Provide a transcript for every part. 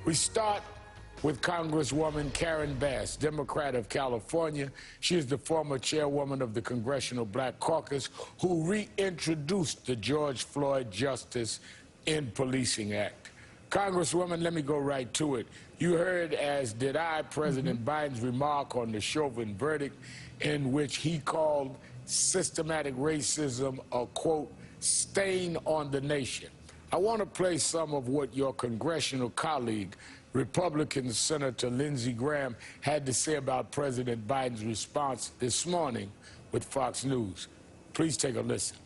We start with Congresswoman Karen Bass, Democrat of California. She is the former chairwoman of the Congressional Black Caucus who reintroduced the George Floyd Justice in Policing Act. Congresswoman, let me go right to it. You heard, as did I, President Biden's remark on the Chauvin verdict, in which he called systematic racism a, quote, stain on the nation. I want to play some of what your congressional colleague, Republican Senator Lindsey Graham, had to say about President Biden's response this morning with Fox News. Please take a listen.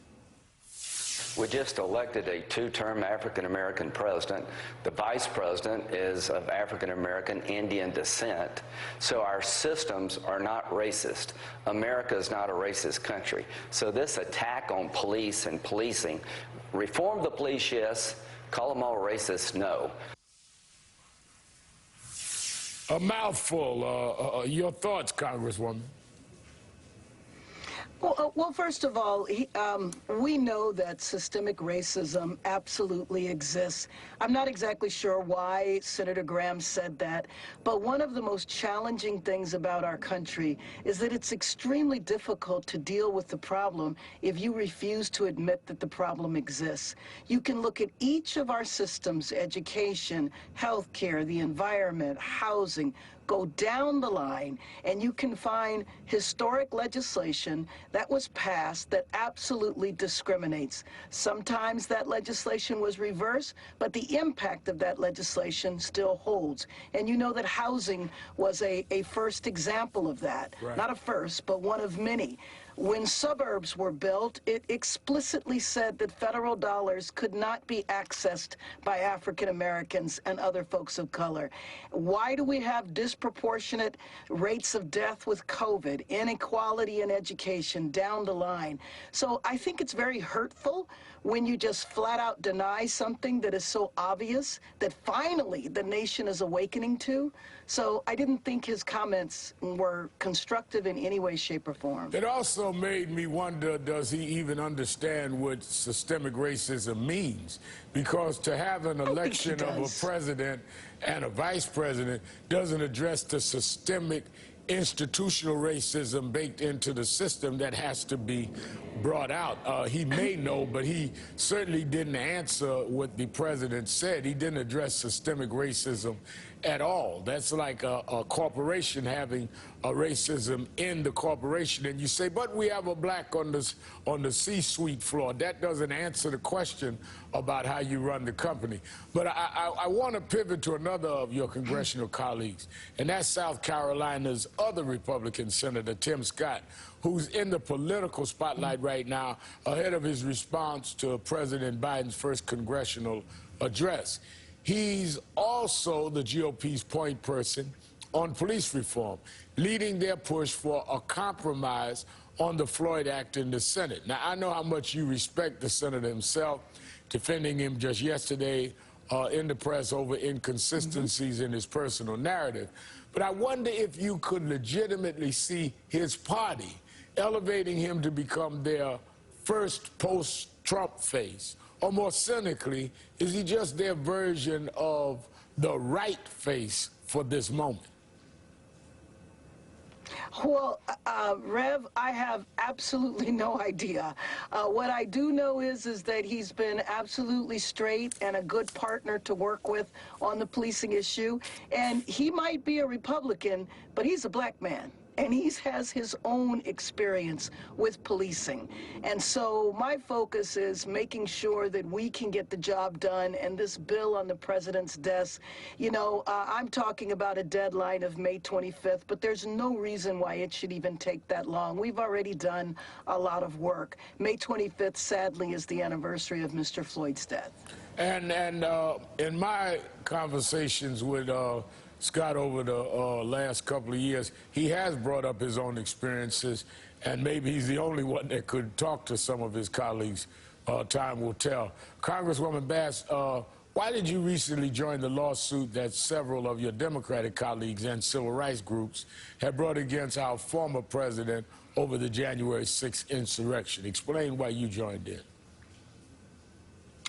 We just elected a two-term African-American president. The vice president is of African-American Indian descent. So our systems are not racist. America is not a racist country. So this attack on police and policing, reform the police, yes. Call them all racist, no. A mouthful. Your thoughts, Congresswoman? Well, first of all, we know that systemic racism absolutely exists. I'm not exactly sure why Senator Graham said that, but one of the most challenging things about our country is that it's extremely difficult to deal with the problem if you refuse to admit that the problem exists. You can look at each of our systems, education, healthcare, the environment, housing, go down the line, and you can find historic legislation that was passed that absolutely discriminates. Sometimes that legislation was reversed, but the impact of that legislation still holds. And you know that housing was a first example of that. Right. Not a first, but one of many. When suburbs were built, it explicitly said that federal dollars could not be accessed by African Americans and other folks of color. Why do we have disproportionate rates of death with COVID, inequality in education, down the line? So I think it's very hurtful when you just flat out deny something that is so obvious that finally the nation is awakening to. So I didn't think his comments were constructive in any way, shape, or form. It also made me wonder, does he even understand what systemic racism means? Because to have an election of a president and a vice president doesn't address the systemic institutional racism baked into the system that has to be brought out. He may know, but he certainly didn't answer what the president said. He didn't address systemic racism at all. That's like a corporation having a racism in the corporation, and you say, but we have a black on the C-suite floor. That doesn't answer the question about how you run the company. But I want to pivot to another of your congressional colleagues, and that's South Carolina's other Republican Senator, Tim Scott, who's in the political spotlight right now ahead of his response to President Biden's first congressional address. He's also the GOP's point person on police reform, leading their push for a compromise on the Floyd Act in the Senate. Now, I know how much you respect the senator himself, defending him just yesterday in the press over inconsistencies in his personal narrative. But I wonder if you could legitimately see his party elevating him to become their first post-Trump face. Or more cynically, is he just their version of the right face for this moment? Well, Rev, I have absolutely no idea. What I do know is that he's been absolutely straight and a good partner to work with on the policing issue. And he might be a Republican, but he's a black man. And he has his own experience with policing. And so my focus is making sure that we can get the job done. And this bill on the president's desk, you know, I'm talking about a deadline of May 25th, but there's no reason why it should even take that long. We've already done a lot of work. May 25th, sadly, is the anniversary of Mr. Floyd's death. And in my conversations with Scott over the last couple of years, he has brought up his own experiences, and maybe he's the only one that could talk to some of his colleagues. Time will tell. Congresswoman Bass, why did you recently join the lawsuit that several of your Democratic colleagues and civil rights groups have brought against our former president over the January 6th insurrection? Explain why you joined in.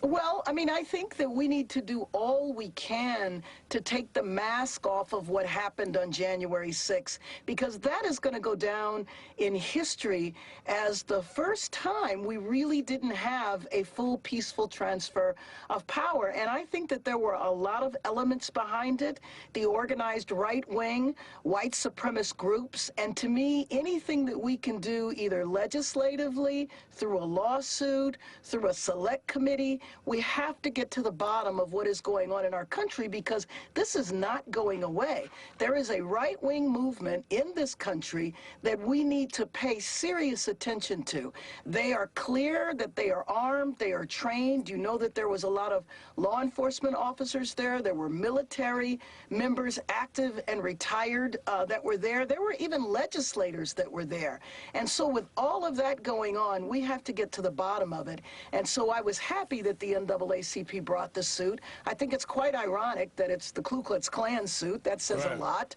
Well, I mean, I think that we need to do all we can to take the mask off of what happened on January 6th, because that is going to go down in history as the first time we really didn't have a full peaceful transfer of power. And I think that there were a lot of elements behind it, the organized right wing, white supremacist groups, and to me, anything that we can do either legislatively, through a lawsuit, through a select committee, we have to get to the bottom of what is going on in our country, because this is not going away. There is a right-wing movement in this country that we need to pay serious attention to. They are clear that they are armed, they are trained. You know that there was a lot of law enforcement officers there. There were military members, active and retired, that were there. There were even legislators that were there. And so with all of that going on, we have to get to the bottom of it. And so I was happy that the NAACP brought the suit. I think it's quite ironic that it's the Ku Klux Klan suit. That says a lot.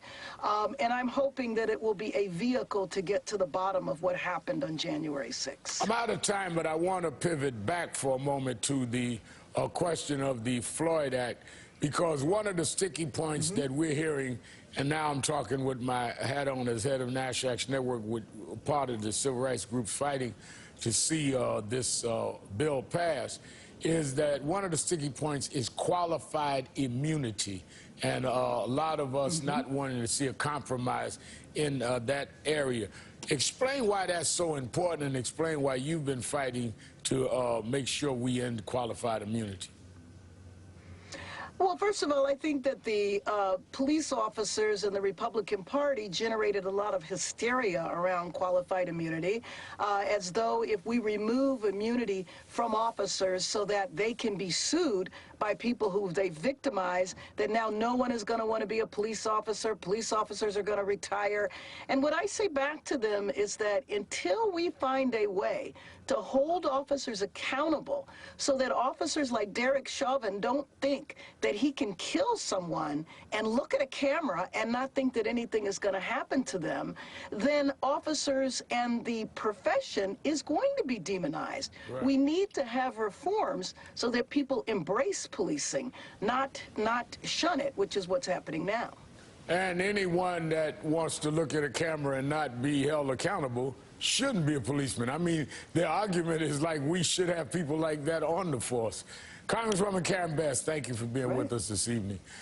And I'm hoping that it will be a vehicle to get to the bottom of what happened on January 6th. I'm out of time, but I want to pivot back for a moment to the question of the Floyd Act, because one of the sticky points that we're hearing, and now I'm talking with my hat on as head of National Action Network, with part of the civil rights groups fighting to see this bill pass, is that one of the sticky points is qualified immunity, and a lot of us not wanting to see a compromise in that area. Explain why that's so important, and explain why you've been fighting to make sure we end qualified immunity. Well, first of all, I think that the police officers in the Republican Party generated a lot of hysteria around qualified immunity, as though if we remove immunity from officers so that they can be sued by people who they victimize, that now no one is going to want to be a police officer. Police officers are going to retire. And what I say back to them is that until we find a way to hold officers accountable so that officers like Derek Chauvin don't think that he can kill someone and look at a camera and not think that anything is going to happen to them, then officers and the profession is going to be demonized. Right. We need to have reforms so that people embrace policing, not shun it, which is what's happening now. And anyone that wants to look at a camera and not be held accountable shouldn't be a policeman. I mean, the argument is like we should have people like that on the force. Congresswoman Karen Bass, thank you for being with us this evening.